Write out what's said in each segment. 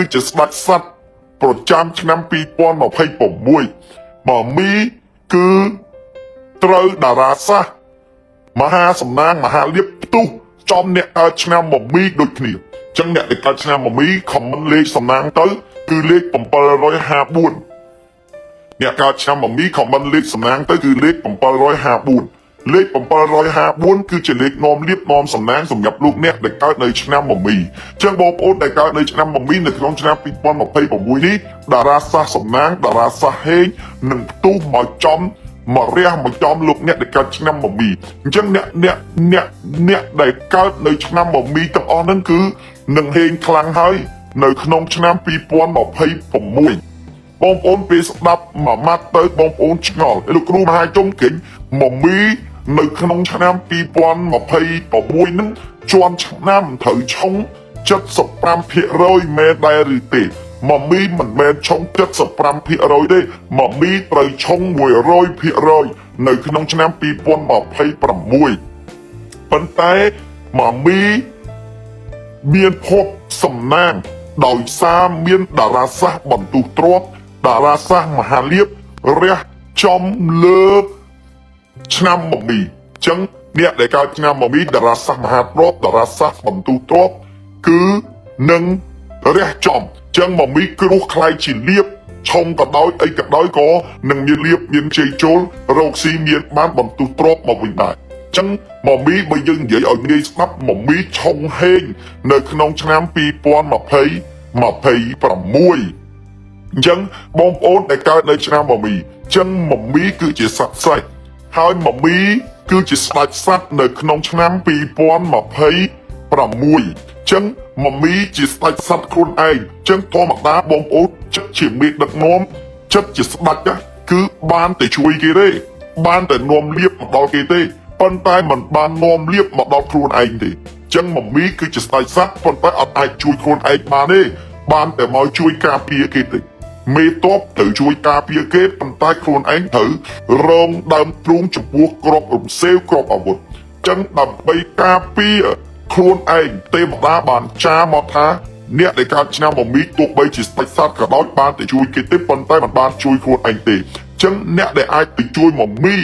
គឺជាស្ដេចសត្វប្រចាំឆ្នាំ2026មកមីគឺត្រូវតារាសាស្ត្រមហាសំណាងមហាលៀបផ្ទុះចំអ្នកកើតឆ្នាំមមីដូចគ្នាចឹងអ្នកដែលកើតឆ្នាំមមីខមមិនលេខសំណាងទៅគឺលេខ754អ្នកកើតឆ្នាំមមីខមមិនលេខសំណាងទៅគឺលេខ754លេខ754គឺជាលេខនាំលៀបនាំសំណាងសម្រាប់លោកអ្នកដែលកើតនៅឆ្នាំមមីចឹងបងប្អូនដែលកើតនៅឆ្នាំមមីនៅក្នុងឆ្នាំ2026នេះតារាសាស្ត្រសំណាងតារាសាស្ត្រហេងនឹងផ្ទុះមកចំមករះមកចំលោកអ្នកដែលកើតឆ្នាំមមីអញ្ចឹងអ្នកដែលកើតនៅឆ្នាំមមីទាំងអស់ហ្នឹងគឺនឹងហេងខ្លាំងហើយនៅក្នុងឆ្នាំ2026បងប្អូនពេលស្ដាប់មួយម៉ាត់ទៅបងប្អូនឆ្ងល់លោកគ្រូមហាជុំគិញមមីនៅក្នុងឆ្នាំ2026ហ្នឹងជាន់ឆ្នាំត្រូវឆុង 75% មែនដែរឬទេមមីមិនមែនឆុង 75% ទេមមីត្រូវឆុង 100% នៅក្នុងឆ្នាំ2026ប៉ុន្តែមមីមានភពសំណាងដោយសារមានតារាសាស្ត្របន្ទុះទ្រព្យតារាសាស្ត្រមហាលៀបរះចំលើឆ្នាំមមីចឹងអ្នកដែលកើតឆ្នាំមមីតារាសាស្ត្រមហាទ្រព្យតារាសាស្ត្របន្ទុះទ្រព្យគឺនឹងរះចំចឹងមមីគ្រោះខ្លាយជាលៀបឆុងក៏ដោយអីក៏ដោយក៏នឹងមានលៀបមានជ័យចូលរោគស៊ីមានបានបន្ទុះទ្រព្យមកវិញដែរចឹងមមីបើយើងនិយាយឲ្យងាយស្ដាប់មមីឆុងហេងនៅក្នុងឆ្នាំ2026អញ្ចឹងបងប្អូនដែលកើតនៅឆ្នាំមមីចឹងមមីគឺជាសត្វសាច់ហើយមមីគឺជាស្ដេចសត្វនៅក្នុងឆ្នាំ2026ចឹងមមីជាស្ដេចសត្វខ្លួនឯងចឹងធម្មតាបងប្អូនចិត្តជាមេដឹកនាំចិត្តជាស្ដេចគឺបានតែជួយគេទេបានតែនាំលៀបមកដល់គេទេប៉ុន្តែមិនបាននាំលៀបមកដល់ខ្លួនឯងទេចឹងមមីគឺជាស្ដេចសត្វប៉ុន្តែអត់អាចជួយខ្លួនឯងបានទេបានតែមកជួយការពារគេទេមេតបត្រូវជួយការពារគេប៉ុន្តែខ្លួនឯងត្រូវរងដើមទ្រូងចំពោះក្របរំសេវក្របអាវុធចឹងដើម្បីការពារខ្លួនឯងទេវតាបានចាមកថាអ្នកដែលកើតឆ្នាំមមីទោះបីជាស្ដេចសត្វក៏ដោយបានតែជួយគេទេប៉ុន្តែមិនបានជួយខ្លួនឯងទេចឹងអ្នកដែលអាចទៅជួយមមី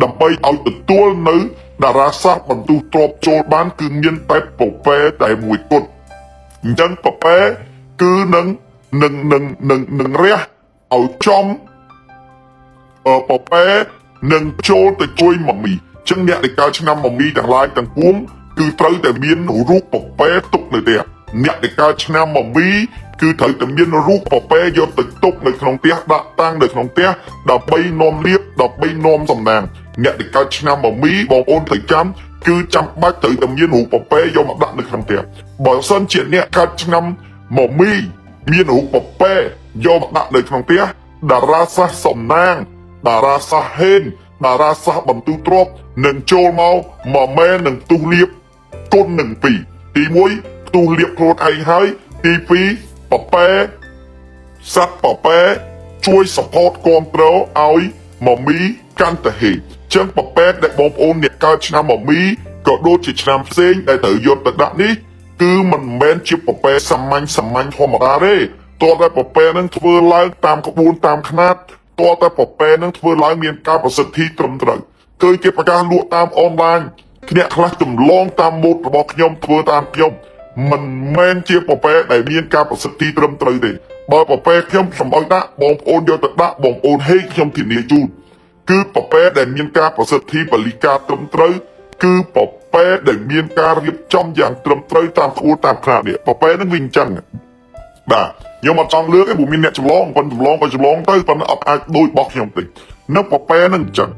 ដើម្បីឲ្យទទួលនៅតារាសាស្ត្របន្ទុះទ្រព្យចូលបានគឺមានតែពពែតែមួយគត់អញ្ចឹងពពែគឺនឹងរះឲ្យចំពពែនឹងចូលទៅជួយមមីចឹងអ្នកដែលកើតឆ្នាំមមីទាំងឡាយទាំងពួងគឺត្រូវតែមានរូបពពែទុកនៅផ្ទះអ្នកដែលកើតឆ្នាំមមីគឺត្រូវតែមានរូបពពែយកទៅទុកនៅក្នុងផ្ទះដាក់តាំងនៅក្នុងផ្ទះដើម្បីនាំលៀបដើម្បីនាំសំណាងអ្នកដែលកើតឆ្នាំមមីបងប្អូនត្រូវចាំគឺចាំបាច់ត្រូវតែមានរូបពពែយកមកដាក់នៅក្នុងផ្ទះបើសិនជាអ្នកកើតឆ្នាំមមីមានរូបពពែយកមកដាក់នៅក្នុងផ្ទះតារាសាស្ត្រសំណាងតារាសាស្ត្រហេនតារាសាស្ត្របន្ទុះទ្រព្យនឹងចូលមកមែននឹងផ្ទុះលៀបគុណនឹងពីរទី1ផ្ទុះលៀបខ្លួនឯងហើយទី2ពពែសត្វពពែជួយ support គ្រប់គ្រងឲ្យមមីកាន់តែហេចឹងពពែដែលបងប្អូនអ្នកកើតឆ្នាំមមីក៏ដូចជាឆ្នាំផ្សេងដែលត្រូវយកទៅដាក់នេះគឺមិនមែនជាពពែសាមញ្ញធម្មតាទេតើតែពពែនឹងធ្វើឡើងតាមក្បួនតាមខ្នាតតើតែពពែនឹងធ្វើឡើងមានការប្រសិទ្ធិត្រឹមត្រូវគឺគេប្រកាសលក់តាមអនឡាញអ្នកខ្លះចម្លងតាមម៉ូដរបស់ខ្ញុំធ្វើតាមខ្ញុំមិនមែនជាពពែដែលមានការប្រសិទ្ធិត្រឹមត្រូវទេបើពពែខ្ញុំសម្អុយដាក់បងប្អូនយកទៅដាក់បងប្អូនហេខ្ញុំធានាជូនគឺពពែដែលមានការប្រសិទ្ធិបលិការត្រឹមត្រូវគឺពពែដែលមានការរៀបចំយ៉ាងត្រឹមត្រូវតាមក្បួនតាមខ្នាតនេះពពែនឹងវិញអញ្ចឹងបាទខ្ញុំអត់ចង់លើកទេព្រោះមានអ្នកចម្លងប៉ុន្តែចម្លងទៅប៉ុន្តែអត់អាចដូចរបស់ខ្ញុំទេនៅពពែនឹងអញ្ចឹង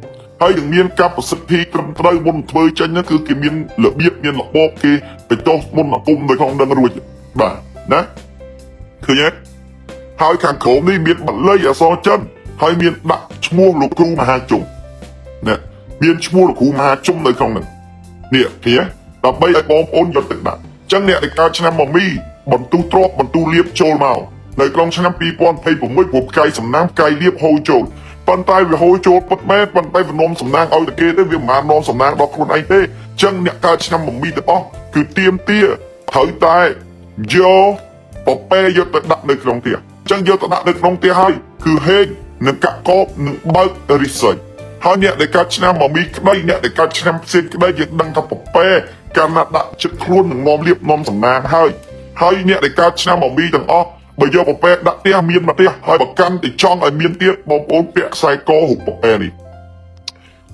ហើយនឹងមានការប្រសិទ្ធិត្រឹមត្រូវមុនធ្វើចេញហ្នឹងគឺគេមានរបៀបមានរបបគេទៅចុះមុនអាគុំនៅក្នុងនឹងរួចបាទណាឃើញទេហើយខាងក្រោមនេះមានបន្លៃអក្សរចិនហើយមានដាក់ឈ្មោះលោកគ្រូមហាជុំណាមានឈ្មោះលោកគ្រូមហាជុំនៅក្នុងហ្នឹងនេះឃើញទេដើម្បីឲ្យបងប្អូនយកទៅដាក់អញ្ចឹងអ្នកដែលកើតឆ្នាំមមីបន្ទុះទ្រព្យបន្ទុះលៀបចូលមកនៅក្នុងឆ្នាំ2026ព្រោះផ្កាយសំណាងផ្កាយលៀបហូរចូលប៉ុន្តែវាហូរចូលពិតមែនប៉ុន្តែវានាំសំណាងឲ្យតែគេទេវាមិនបាននាំសំណាងដល់ខ្លួនឯងទេអញ្ចឹងអ្នកកើតឆ្នាំមមីទាំងអស់គឺទៀមទាត្រូវតែយក ប៉ប៉ែយកទៅដាក់នៅក្នុងផ្ទះចឹងយកទៅដាក់នៅក្នុងផ្ទះហើយគឺហេងនឹងកាក់កបនឹងបើក research ហើយអ្នកដែលកើតឆ្នាំមកមីក្តីអ្នកដែលកើតឆ្នាំផ្សេងក្តីយើងដឹងថាប៉ប៉ែកាលណាដាក់ចិត្តខ្លួននឹងនាំលៀបនាំសំណាងហើយអ្នកដែលកើតឆ្នាំមកមីទាំងអស់បើយកប៉ប៉ែដាក់ផ្ទះមានមកផ្ទះហើយបើកាន់ទៅចង់ឲ្យមានទៀតបងប្អូនពាក់ខ្សែករូបប៉ប៉ែនេះ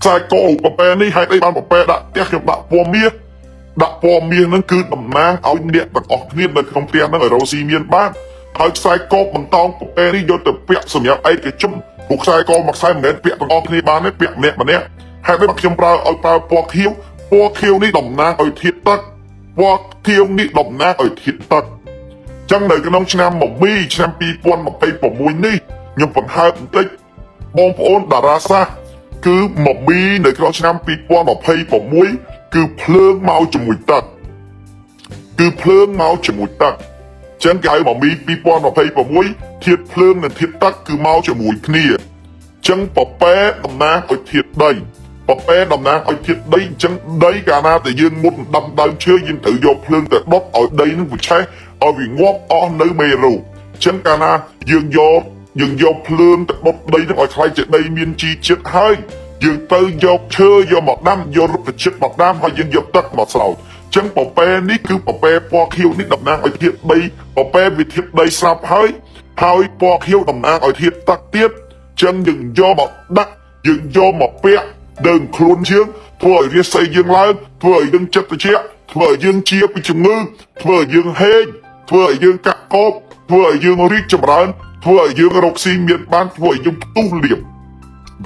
ខ្សែករូបប៉ប៉ែនេះហើយបានប៉ប៉ែដាក់ផ្ទះខ្ញុំដាក់ពណ៌មាសហ្នឹងគឺតំណាងឲ្យអ្នកទាំងអស់គ្នានៅក្នុងផ្ទះហ្នឹងឲ្យរស់ស៊ីមានបានហើយខ្សែកបបន្តោងប៉ប៉ែនេះយកទៅពាក់សម្រាប់ឯកជនពួកខ្សែកមួយខ្សែមិនមែនពាក់ទាំងអស់គ្នាបានទេពាក់ម្នាក់ហើយដូចខ្ញុំប្រើឲ្យប្រើពណ៌ខៀវនេះតំណាងឲ្យធាតុទឹកពណ៌ខៀវនេះតំណាងឲ្យធាតុទឹកចឹងនៅក្នុងឆ្នាំមមីឆ្នាំ2026នេះខ្ញុំបង្ហើបបន្តិចបងប្អូនតារាសាស្ត្រគឺមមីនៅក្នុងឆ្នាំ2026គឺភ្លើងមកជាមួយទឹកចឹងគេហៅមមី2026ធាតុភ្លើងនិងធាតុទឹកគឺមកជាមួយគ្នាចឹងប៉ប៉ែតំណាងឲ្យធាតុដីប៉ប៉ែតំណាងឲ្យធាតុដីចឹងដីកាលណាតែយើងមុតដាំដើមឈើយើងត្រូវយកភ្លើងទៅដុតឲ្យដីនឹងវាឆេះឲ្យវាងាប់អស់នៅមេរោគចឹងកាលណាយើងយកភ្លើងទៅដុតដីនឹងឲ្យខ្លាយជាដីមានជីជាតិហើយយើងទៅយកឈើយកមកដាំយករុក្ខជាតិមកដាំហើយយើងយកទឹកមកស្រោចចឹងប៉ប៉ែនេះគឺប៉ប៉ែពណ៌ខៀវនេះតំណាងឲ្យធាតុដីប៉ប៉ែវាធាតុដីស្រាប់ហើយពណ៌ខៀវតំណាងឲ្យធាតុទឹកទៀតចឹងយើងយកមកដាក់យើងយកមកពាក់ដើមខ្លួនយើងធ្វើឲ្យរាសីយើងឡើងធ្វើឲ្យយើងចិត្តត្រជាក់ធ្វើឲ្យយើងជាពីជំងឺធ្វើឲ្យយើងហេងធ្វើឲ្យយើងកាក់កបធ្វើឲ្យយើងរីកចម្រើនធ្វើឲ្យយើងរកស៊ីមានបានធ្វើឲ្យយើងផ្ទុះលៀប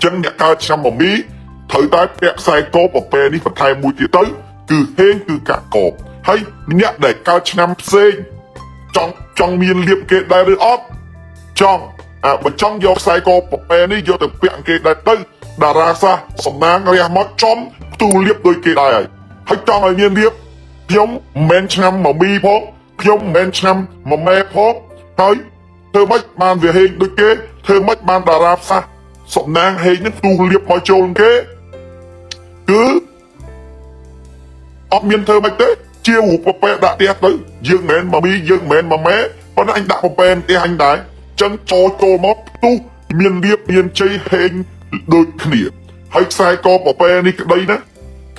ចឹងអ្នកកើតឆ្នាំមមីត្រូវតែពាក់ខ្សែកប៉ប៉ែនេះបន្ថែមមួយទៀតទៅគឺហេងគឺកាក់កបហើយអ្នកដែលកើតឆ្នាំផ្សេងចង់មានលៀបគេដែរឬអត់ចង់បើចង់យកខ្សែកប៉ប៉ែនេះយកទៅពាក់គេដែរទៅតារាសាស្ត្រសំណាងរះមកចំផ្ទុះលៀបដូចគេដែរហើយចង់ឲ្យមានលៀបខ្ញុំមិនមែនឆ្នាំមមីផងខ្ញុំមិនមែនឆ្នាំមម៉ែផងហើយធ្វើម៉េចបានវាហេងដូចគេធ្វើម៉េចបានតារាសាស្ត្រសំណាងហេងនឹងផ្ទុះលៀបមកចូលគេគឺអត់មានធ្វើម៉េចទេជារូបប៉ប៉ែដាក់ផ្ទះទៅយើងមិនមែនមមីយើងមិនមែនម៉ែប៉ុន្តែអញដាក់ប៉ប៉ែផ្ទះអញដែរចឹងចូលមកផ្ទុះមានលៀបមានជ័យហេងដូចគ្នាហើយខ្សែកប៉ប៉ែនេះក្តីណា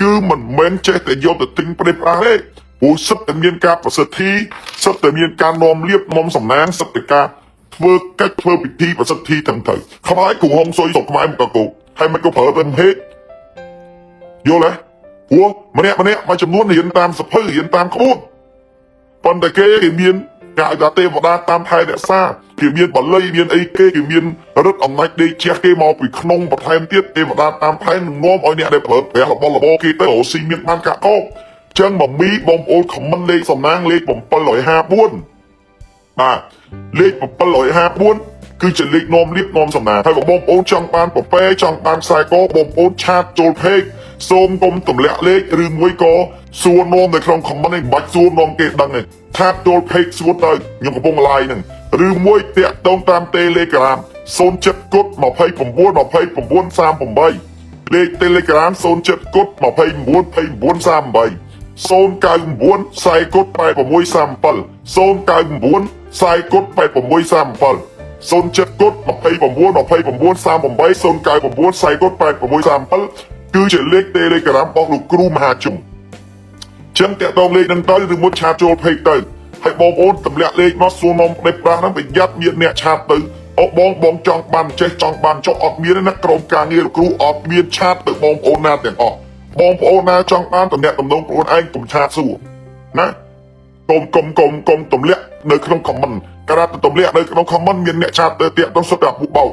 គឺមិនមែនចេះតែយកទៅទិញប្រេះប្រាស់ទេព្រោះសិតតែមានការប្រសិទ្ធិសិតតែមានការនាំលៀបនាំសំណាងសិតតែការធ្វើកិច្ចធ្វើពិធីប្រសិទ្ធិទាំងទៅខ្វាយគូហងសុយសុកខ្មែរមកកោហើយមិនក៏ប្រើទៅហេតុយល់ទេព្រោះម្នាក់មួយចំនួនរៀនតាមសភៅរៀនតាមក្បួនប៉ុន្តែគេមានការឲ្យទេវតាតាមថែរក្សាគេមានបល័យមានអីគេមានរឹតអំណាចដេកជះគេមកពីក្នុងបន្ថែមទៀតទេវតាតាមថែនឹងនាំឲ្យអ្នកដែលប្រើប្រាស់របស់របរគេទៅរស់ស៊ីមានបានកាក់កបចឹងមមីបងប្អូនខមមិនលេខសំណាងលេខ754បាទលេខ754គឺជាលេខនាំលៀបនាំសំណាងហើយបងប្អូនចង់បានប៉ប៉ែចង់បានខ្សែកបងប្អូនឆាតចូលពេកសូមកុំទម្លាក់លេខឬមួយក៏សួរនាំនៅក្នុងខមមិនឯងមិនបាច់សួរនាំគេដឹងទេឆាតចូលពេកសួរទៅខ្ញុំកំពុង live ហ្នឹងឬមួយតាក់ទងតាម Telegram 07 គុត 29 លេខ Telegram 07 គុត 29 38 099 40 គុត 8637 099 40 គុត 8637 07 គុត 29 39 38 099 40 គុត 8637គឺជាលេខ Telegram របស់លោកគ្រូមហាជនចឹងតាក់ទងលេខហ្នឹងទៅឬមួយឆាតចូលពេកទៅហើយបងប្អូនទម្លាក់លេខមកសួរនាំផ្ដេសប្រាស់ហ្នឹងប្រយ័ត្នមានអ្នកឆាតទៅអបងចង់បានចេះចង់បានចុះអត់មានណាក្រុមការងារលោកគ្រូអត់មានឆាតទៅបងប្អូនណាទាំងអស់បងប្អូនណាចង់បានតំណែងតំណងខ្លួនឯងកុំឆាតសួរណាកុំទម្លាក់នៅក្នុង comment ការទៅទម្លាក់នៅក្នុង comment មានអ្នកឆាតទៅតាក់ទងសុទ្ធតែពួកបោក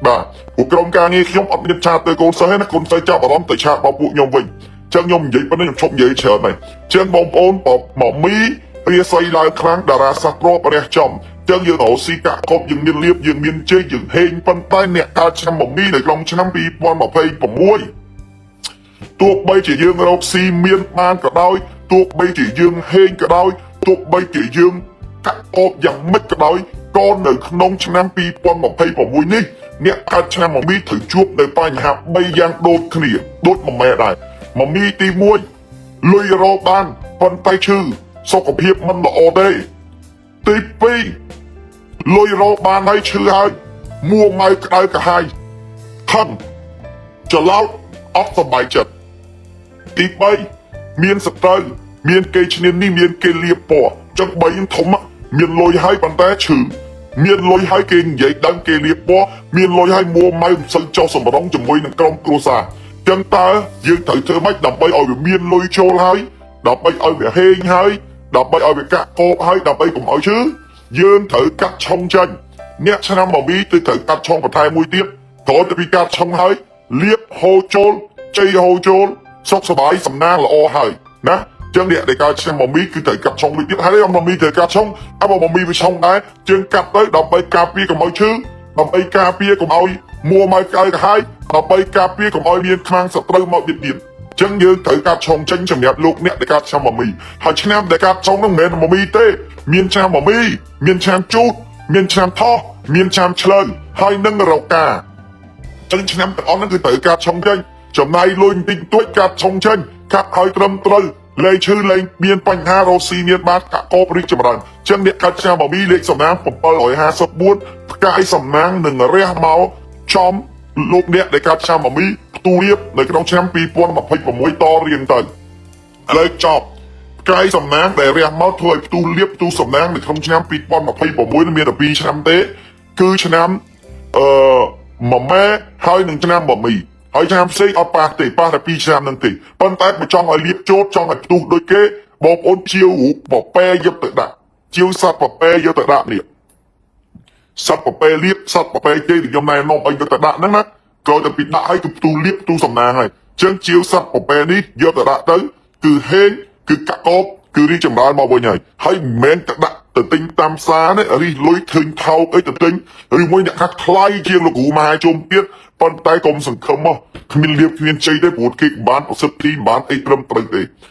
បាទពួកក្រុមការងារខ្ញុំអត់មានឆាតទៅកូនសិស្សទេណាកូនសិស្សចាប់អារម្មណ៍ទៅឆាតរបស់ពួកខ្ញុំវិញចឹងខ្ញុំនិយាយប៉ុណ្ណឹងខ្ញុំឈប់និយាយច្រើនហើយចឹងបងប្អូនមកមីរាសីឡើងខ្លាំងតារាសាស្ត្រប្ររះចំចឹងយើងរកស៊ីកាក់កបយើងមានលៀបយើងមានជ័យយើងហេងប៉ុន្តែអ្នកកើតឆ្នាំមមីនៅក្នុងឆ្នាំ2026ទោះបីជាយើងរកស៊ីមានបានក៏ដោយទោះបីជាយើងហេងក៏ដោយទោះបីជាយើងកាក់កបយ៉ាងម៉េចក៏ដោយក៏នៅក្នុងឆ្នាំ2026នេះអ្នកកើតឆ្នាំមមីត្រូវជួបនៅបញ្ហា3យ៉ាងដូចគ្នាដូចមួយម៉ែដែរមមីទី1លុយរកបានប៉ុន្តែឈឺសុខភាពមិនល្អទេ ទីពីរលុយរកបានហើយឈឺហើយមួម៉ៅក្តៅកាហាយខឹងច្រឡោតអត់សប្បាយចិត្តទី3មានសត្រូវមានគេឈ្នាននេះមានគេលៀបពណ៌ចឹង3ធំមានលុយហើយប៉ុន្តែឈឺមានលុយហើយគេនិយាយដឹងគេលៀបពណ៌មានលុយហើយមួម៉ៅមិនសូវចោះសម្រងជាមួយនឹងក្រុមគ្រួសារចឹងតើយើងត្រូវធ្វើម៉េចដើម្បីឲ្យវាមានលុយចូលហើយដើម្បីឲ្យវាហេងហើយដើម្បីឲ្យវាកាក់កោបហើយដើម្បីកុំឲ្យឈឺយើងត្រូវកាត់ឆុងចេញអ្នកឆ្នាំមកវីទៅត្រូវកាត់ឆុងបន្ថែមមួយទៀតក្រោយពីកាត់ឆុងហើយលាបហូរចូលជ័យហូរចូលសុខសប្បាយសំណាងល្អហើយណាចឹងអ្នកដែលកើតឆ្នាំមកមីគឺត្រូវកាត់ឆុងមួយទៀតហើយមកមីត្រូវកាត់ឆុងអើមកមីវាឆុងដែរជើងកាត់ទៅដើម្បីការពារកុំឲ្យឈឺដើម្បីការពារកុំឲ្យមួម៉ៅក្តៅក្រហាយដើម្បីការពារកុំឲ្យមានខ្មាំងសត្រូវមកទៀតទៀតចឹងយើងត្រូវកាត់ឆុងចេញសម្រាប់លោកអ្នកដែលកាត់ឆ្នាំមកមីហើយឆ្នាំដែលកាត់ឆុងនោះមិនមែនមកមីទេមានឆ្នាំមកមីមានឆ្នាំជូតមានឆ្នាំថោះមានឆ្នាំឆ្លើយហើយនឹងរោកាចឹងឆ្នាំទាំងអស់ហ្នឹងគឺត្រូវកាត់ឆុងចេញចំណាយលុយបន្តិចបន្តួចកាត់ឆុងចេញកាត់ឲ្យត្រឹមត្រូវលែងឈឺលែងមានបញ្ហារ៉ូស៊ីមានបាតកាកោបរីកចម្រើនចឹងអ្នកកាត់ឆ្នាំមកមីលេខសំណាង754ផ្កាយសំណាងនឹងរះមកចំលោកអ្នកដែលកាត់ឆ្នាំមកមីផ្ទូរៀបនៅក្នុងឆ្នាំ2026តរៀងទៅឥឡូវចប់ផ្កាយសំណាងដែលរះមកធ្វើឲ្យផ្ទុះលៀបផ្ទុះសំណាងនៅក្នុងឆ្នាំ2026មានតែ2ឆ្នាំទេគឺឆ្នាំមួយម៉ែហើយនឹងឆ្នាំមួយមីហើយឆ្នាំផ្សេងអត់ប៉ះទេប៉ះតែ2ឆ្នាំនឹងទេប៉ុន្តែបើចង់ឲ្យលៀបជោតចង់ឲ្យផ្ទុះដូចគេបងប្អូនជាវរូបពែយកទៅដាក់ជាវសត្វពែយកទៅដាក់នេះសត្វពែលៀបសត្វពែជ័យខ្ញុំណែនាំឲ្យយកទៅដាក់ហ្នឹងណាក្រោយទៅពីដាក់ឲ្យគឺផ្ទុះលៀបផ្ទុះសំណាងហើយចឹងជាវសត្វពែនេះយកទៅដាក់ទៅគឺហេងគឺកាក់កោបគឺរីចម្រើនមកវិញហើយមិនមែនទៅដាក់ទៅទិញតាមផ្សារទេរីលុយឃើញថោកអីទៅទិញឬមួយអ្នកខាត់ថ្លៃជាងលោកគ្រូមហាជុំទៀតប៉ុន្តែកុំសង្ឃឹមមកគ្មានលៀបគ្មានជ័យទេព្រោះគេបានប្រសិទ្ធភាពបានអីត្រឹមត្រូវទេ